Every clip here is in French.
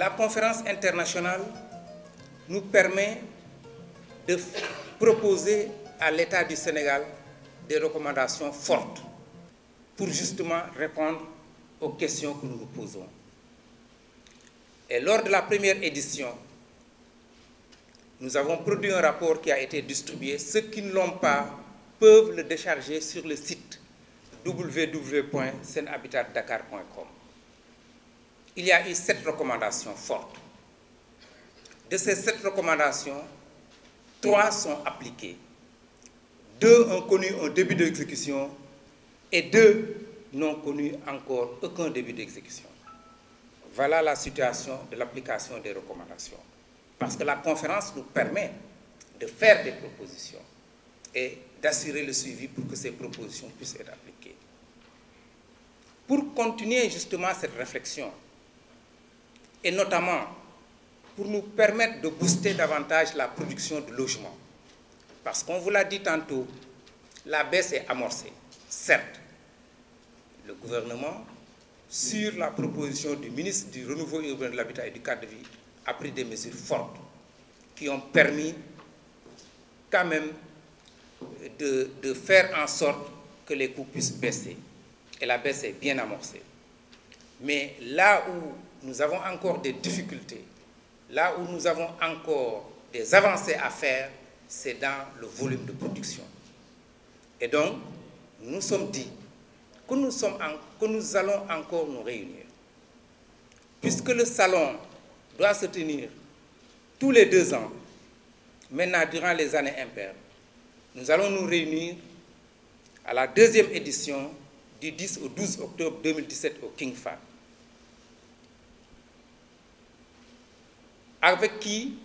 La conférence internationale nous permet de proposer à l'État du Sénégal des recommandations fortes pour justement répondre aux questions que nous nous posons. Et lors de la première édition, nous avons produit un rapport qui a été distribué. Ceux qui ne l'ont pas peuvent le décharger sur le site www.senhabitatdakar.com. Il y a eu 7 recommandations fortes. De ces 7 recommandations, 3 sont appliquées. 2 ont connu un début d'exécution et 2 n'ont connu encore aucun début d'exécution. Voilà la situation de l'application des recommandations. Parce que la conférence nous permet de faire des propositions et d'assurer le suivi pour que ces propositions puissent être appliquées. Pour continuer justement cette réflexion, et notamment pour nous permettre de booster davantage la production de logements, parce qu'on vous l'a dit tantôt, la baisse est amorcée. Certes, le gouvernement, sur la proposition du ministre du Renouveau urbain de l'Habitat et du cadre de vie, a pris des mesures fortes qui ont permis quand même de faire en sorte que les coûts puissent baisser. Et la baisse est bien amorcée. Mais là où nous avons encore des difficultés, là où nous avons encore des avancées à faire, c'est dans le volume de production. Et donc, nous nous sommes dit que nous allons encore nous réunir. Puisque le salon doit se tenir tous les 2 ans, maintenant durant les années impaires, nous allons nous réunir à la 2e édition du 10 au 12 octobre 2017 au King Fahd. Avec qui?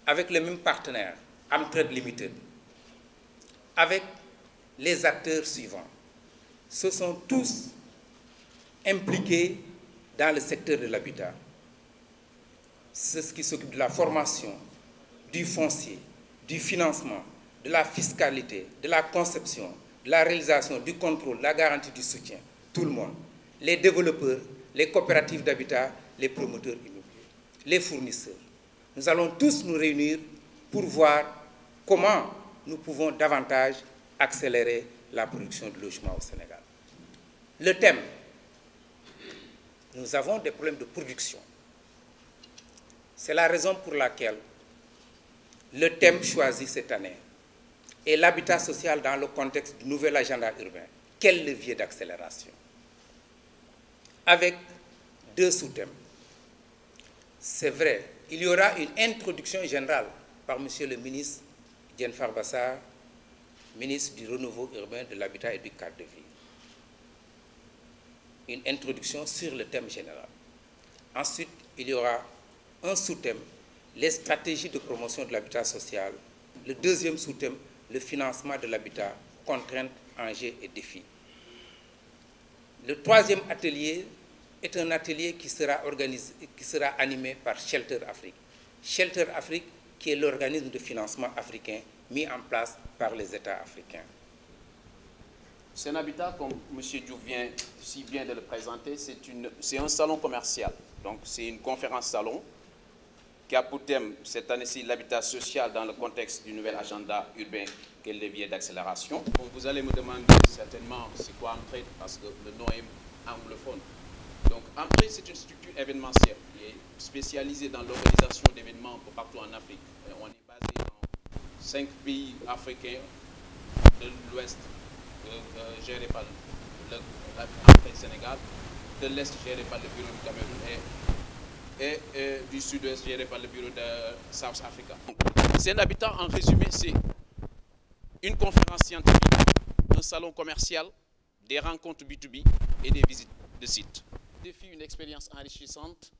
Avec les mêmes partenaires, Amtrade Limited, avec les acteurs suivants. Ce sont tous impliqués dans le secteur de l'habitat. C'est ceux qui s'occupent de la formation, du foncier, du financement, de la fiscalité, de la conception, de la réalisation, du contrôle, de la garantie du soutien. Tout le monde. Les développeurs, les coopératives d'habitat, les promoteurs immobiliers, les fournisseurs. Nous allons tous nous réunir pour voir comment nous pouvons davantage accélérer la production de logements au Sénégal. Le thème, nous avons des problèmes de production. C'est la raison pour laquelle le thème choisi cette année est l'habitat social dans le contexte du nouvel agenda urbain. Quel levier d'accélération? Avec 2 sous-thèmes. C'est vrai, il y aura une introduction générale par M. le ministre Diène Farba Sarr, ministre du Renouveau urbain, de l'Habitat et du cadre de vie. Une introduction sur le thème général. Ensuite, il y aura un sous-thème, les stratégies de promotion de l'habitat social. Le 2e sous-thème, le financement de l'habitat, contraintes, enjeux et défis. Le 3e atelier est un atelier qui sera animé par Shelter Afrique. Shelter Afrique, qui est l'organisme de financement africain mis en place par les États africains. Senhabitat, comme M. Diouf vient si bien de le présenter, c'est un salon commercial. Donc c'est une conférence salon qui a pour thème cette année-ci l'habitat social dans le contexte du nouvel agenda urbain qu'est le levier d'accélération. Bon, vous allez me demander certainement c'est quoi Amtrade parce que le nom est anglophone. Donc Amtrade, c'est une structure événementielle qui est spécialisée dans l'organisation d'événements partout en Afrique. On est basé dans 5 pays africains de l'Ouest géré par l'Amtrade Sénégal, de l'Est géré par le bureau du Cameroun et du Sud-Ouest géré par le bureau de South Africa. Senhabitat, en résumé, c'est une conférence scientifique, un salon commercial, des rencontres B2B et des visites de sites. Défi une expérience enrichissante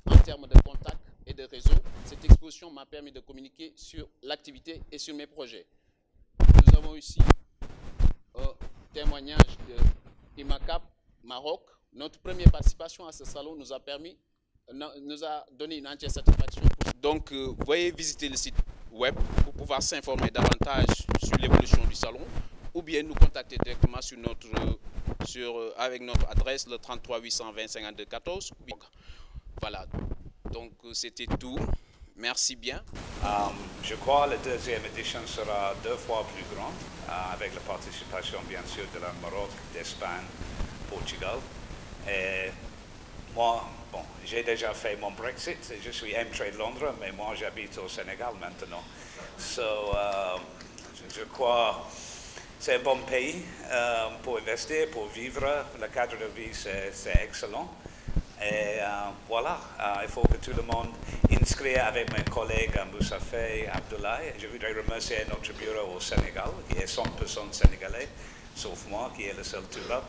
en termes de contacts et de réseaux. Cette exposition m'a permis de communiquer sur l'activité et sur mes projets. Nous avons ici un témoignage de IMACAP Maroc. Notre première participation à ce salon nous a donné une entière satisfaction. Donc, veuillez visiter le site web pour pouvoir s'informer davantage sur l'évolution du salon ou bien nous contacter directement avec notre adresse le 33 820 52 14. Voilà. Donc c'était tout. Merci bien. Je crois que la deuxième édition sera 2 fois plus grande, avec la participation bien sûr de la Maroc, d'Espagne, Portugal. Et moi, bon, j'ai déjà fait mon Brexit, je suis entré de Londres, mais moi j'habite au Sénégal maintenant. Je crois que c'est un bon pays pour investir, pour vivre. Le cadre de vie, c'est excellent. Et voilà, il faut que tout le monde inscrive avec mes collègues Moussa Faye et Abdoulaye. Je voudrais remercier notre bureau au Sénégal, qui est 100% sénégalais, sauf moi, qui est le seul Tourab.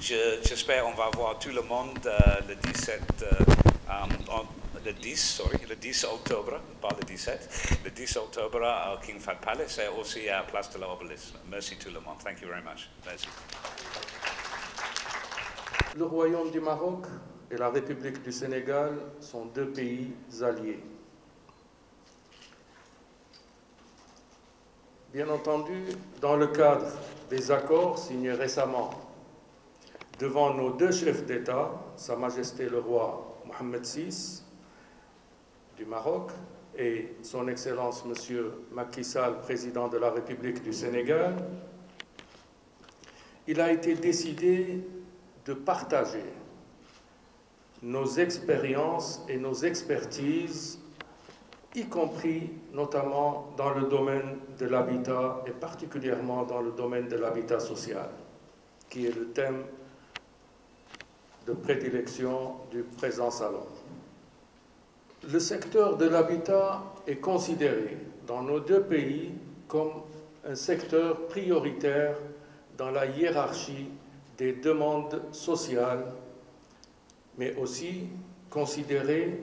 J'espère qu'on va voir tout le monde le 10 octobre, pas le 17, le 10 octobre au King Fahd Palace et aussi à la place de l'Obélisque. Merci tout le monde. Thank you very much. Merci. Le Royaume du Maroc et la République du Sénégal sont 2 pays alliés. Bien entendu, dans le cadre des accords signés récemment devant nos 2 chefs d'État, Sa Majesté le roi Mohammed VI du Maroc et Son Excellence M. Macky Sall, président de la République du Sénégal, il a été décidé de partager nos expériences et nos expertises, y compris notamment dans le domaine de l'habitat et particulièrement dans le domaine de l'habitat social, qui est le thème de prédilection du présent salon. Le secteur de l'habitat est considéré dans nos 2 pays comme un secteur prioritaire dans la hiérarchie des demandes sociales, mais aussi considéré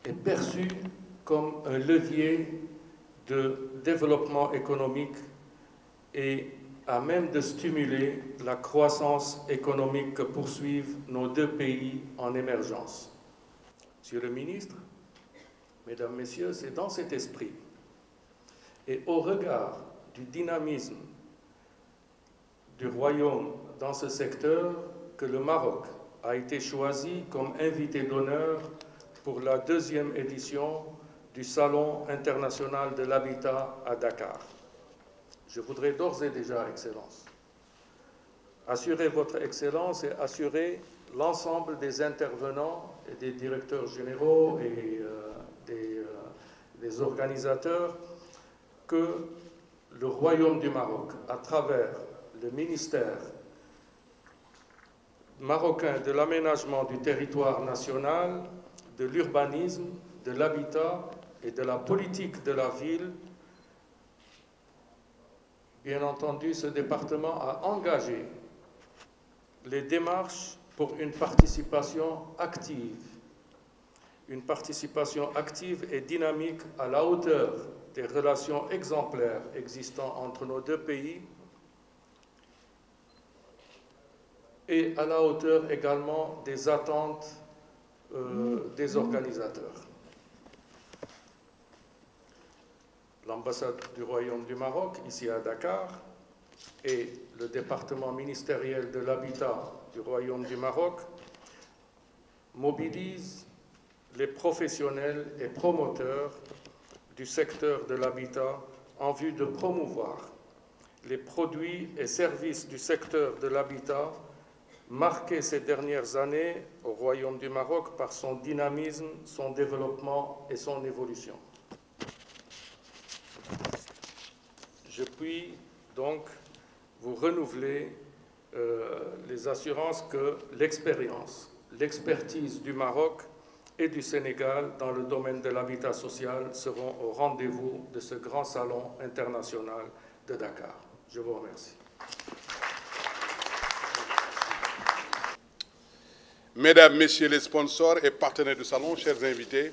et perçu comme un levier de développement économique et à même de stimuler la croissance économique que poursuivent nos 2 pays en émergence. Monsieur le ministre, Mesdames, Messieurs, c'est dans cet esprit et au regard du dynamisme du Royaume dans ce secteur que le Maroc a été choisi comme invité d'honneur pour la 2e édition du Salon international de l'habitat à Dakar. Je voudrais d'ores et déjà, Excellence, assurer votre Excellence et assurer l'ensemble des intervenants et des directeurs généraux et des organisateurs que le Royaume du Maroc, à travers le ministère marocain de l'aménagement du territoire national, de l'urbanisme, de l'habitat et de la politique de la ville, bien entendu, ce département a engagé les démarches pour une participation active et dynamique à la hauteur des relations exemplaires existant entre nos 2 pays et à la hauteur également des attentes des organisateurs. L'ambassade du Royaume du Maroc, ici à Dakar, et le département ministériel de l'habitat du Royaume du Maroc mobilisent les professionnels et promoteurs du secteur de l'habitat en vue de promouvoir les produits et services du secteur de l'habitat marqué ces dernières années au Royaume du Maroc par son dynamisme, son développement et son évolution. Je puis donc vous renouveler les assurances que l'expertise du Maroc et du Sénégal dans le domaine de l'habitat social seront au rendez-vous de ce grand salon international de Dakar. Je vous remercie. Mesdames, Messieurs les sponsors et partenaires du salon, chers invités,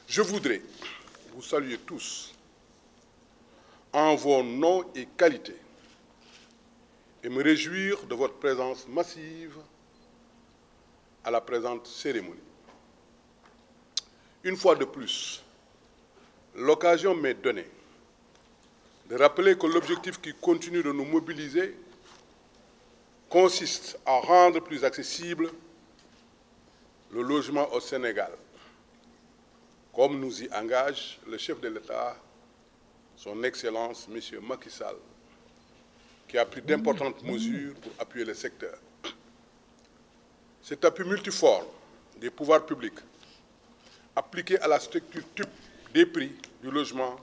je voudrais vous saluer tous en vos noms et qualités et me réjouir de votre présence massive à la présente cérémonie. Une fois de plus, l'occasion m'est donnée de rappeler que l'objectif qui continue de nous mobiliser consiste à rendre plus accessible le logement au Sénégal, comme nous y engage le chef de l'État, son Excellence, M. Macky Sall, qui a pris d'importantes mesures pour appuyer le secteur. Cet appui multiforme des pouvoirs publics, appliqué à la structure type des prix du logement,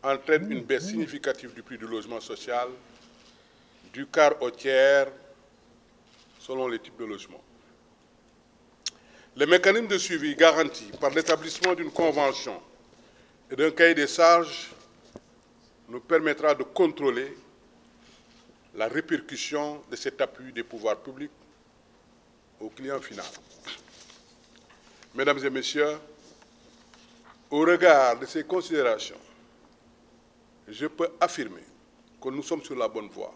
entraîne une baisse significative du prix du logement social, du quart au tiers, selon les types de logements. Le mécanisme de suivi garanti par l'établissement d'une convention et d'un cahier des charges nous permettra de contrôler la répercussion de cet appui des pouvoirs publics au client final. Mesdames et Messieurs, au regard de ces considérations, je peux affirmer que nous sommes sur la bonne voie.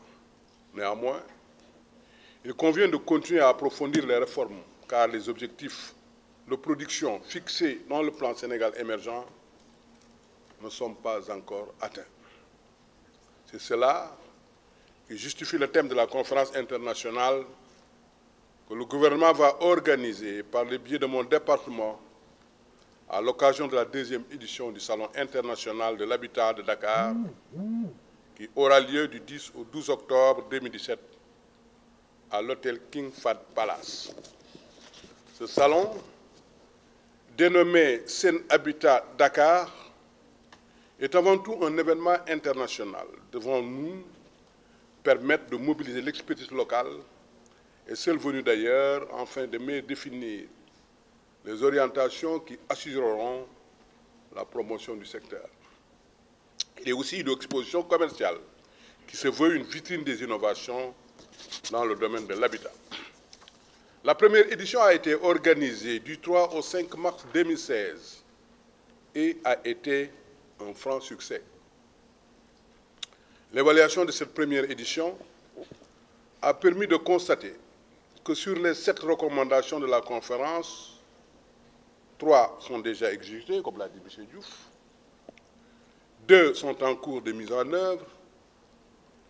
Néanmoins, il convient de continuer à approfondir les réformes, car les objectifs de production fixés dans le plan Sénégal émergent ne sont pas encore atteints. C'est cela qui justifie le thème de la conférence internationale que le gouvernement va organiser par le biais de mon département à l'occasion de la 2e édition du Salon international de l'habitat de Dakar, qui aura lieu du 10 au 12 octobre 2017 à l'hôtel King Fahd Palace. Ce salon, dénommé Sen Habitat Dakar, est avant tout un événement international devant nous permettre de mobiliser l'expertise locale et celle venue d'ailleurs, afin de mieux définir les orientations qui assureront la promotion du secteur. Il y a aussi une exposition commerciale qui se veut une vitrine des innovations dans le domaine de l'habitat. La première édition a été organisée du 3 au 5 mars 2016 et a été un franc succès. L'évaluation de cette première édition a permis de constater que sur les 7 recommandations de la conférence, 3 sont déjà exécutées, comme l'a dit M. Diouf, 2 sont en cours de mise en œuvre,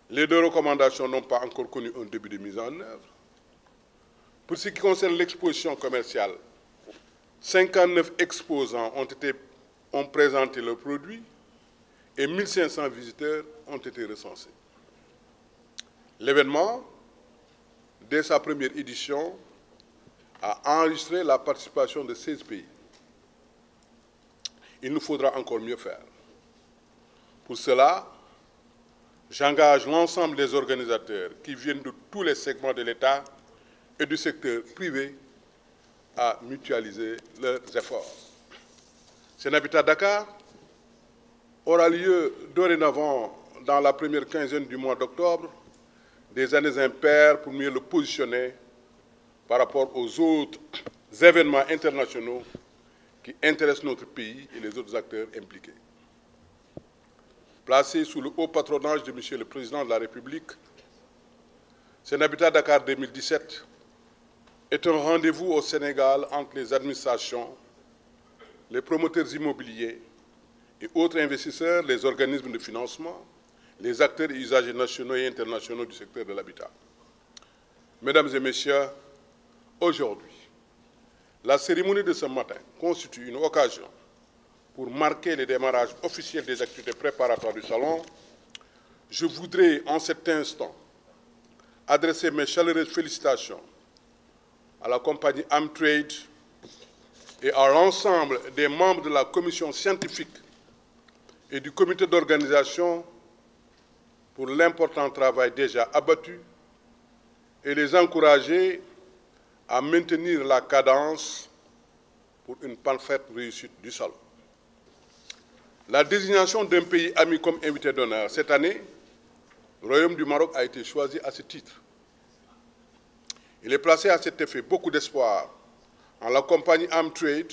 les 2 recommandations n'ont pas encore connu un début de mise en œuvre. Pour ce qui concerne l'exposition commerciale, 59 exposants ont présenté leurs produits et 1500 visiteurs ont été recensés. L'événement, dès sa première édition, a enregistré la participation de 16 pays. Il nous faudra encore mieux faire. Pour cela, j'engage l'ensemble des organisateurs qui viennent de tous les segments de l'État et du secteur privé à mutualiser leurs efforts. Sen Habitat Dakar aura lieu dorénavant dans la première quinzaine du mois d'octobre, des années impaires pour mieux le positionner par rapport aux autres événements internationaux qui intéressent notre pays et les autres acteurs impliqués. Placé sous le haut patronage de M. le Président de la République, Sen Habitat Dakar 2017 est un rendez-vous au Sénégal entre les administrations, les promoteurs immobiliers et autres investisseurs, les organismes de financement, les acteurs et usagers nationaux et internationaux du secteur de l'habitat. Mesdames et Messieurs, aujourd'hui, la cérémonie de ce matin constitue une occasion pour marquer le démarrage officiel des activités préparatoires du Salon. Je voudrais en cet instant adresser mes chaleureuses félicitations à la compagnie Amtrade et à l'ensemble des membres de la commission scientifique et du comité d'organisation pour l'important travail déjà abattu et les encourager à maintenir la cadence pour une parfaite réussite du Salon. La désignation d'un pays ami comme invité d'honneur cette année, le Royaume du Maroc a été choisi à ce titre. Il est placé à cet effet beaucoup d'espoir en la compagnie Amtrade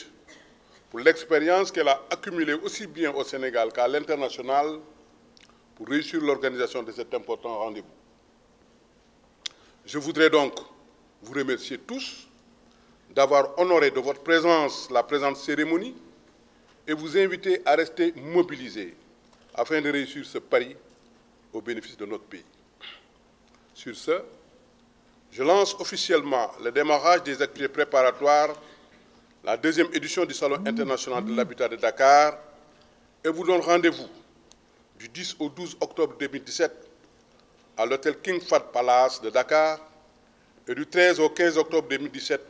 pour l'expérience qu'elle a accumulée aussi bien au Sénégal qu'à l'international pour réussir l'organisation de cet important rendez-vous. Je voudrais donc vous remercier tous d'avoir honoré de votre présence la présente cérémonie et vous inviter à rester mobilisés afin de réussir ce pari au bénéfice de notre pays. Sur ce, je lance officiellement le démarrage des activités préparatoires, la deuxième édition du Salon international de l'habitat de Dakar, et vous donne rendez-vous du 10 au 12 octobre 2017 à l'hôtel King Fahd Palace de Dakar et du 13 au 15 octobre 2017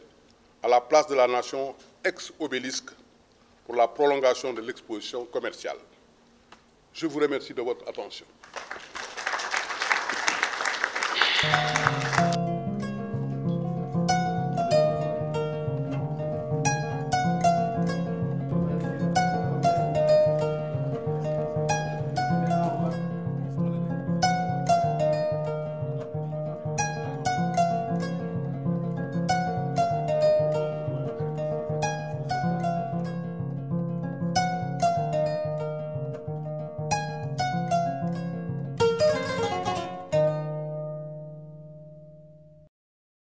à la place de la Nation, ex-Obélisque, pour la prolongation de l'exposition commerciale. Je vous remercie de votre attention.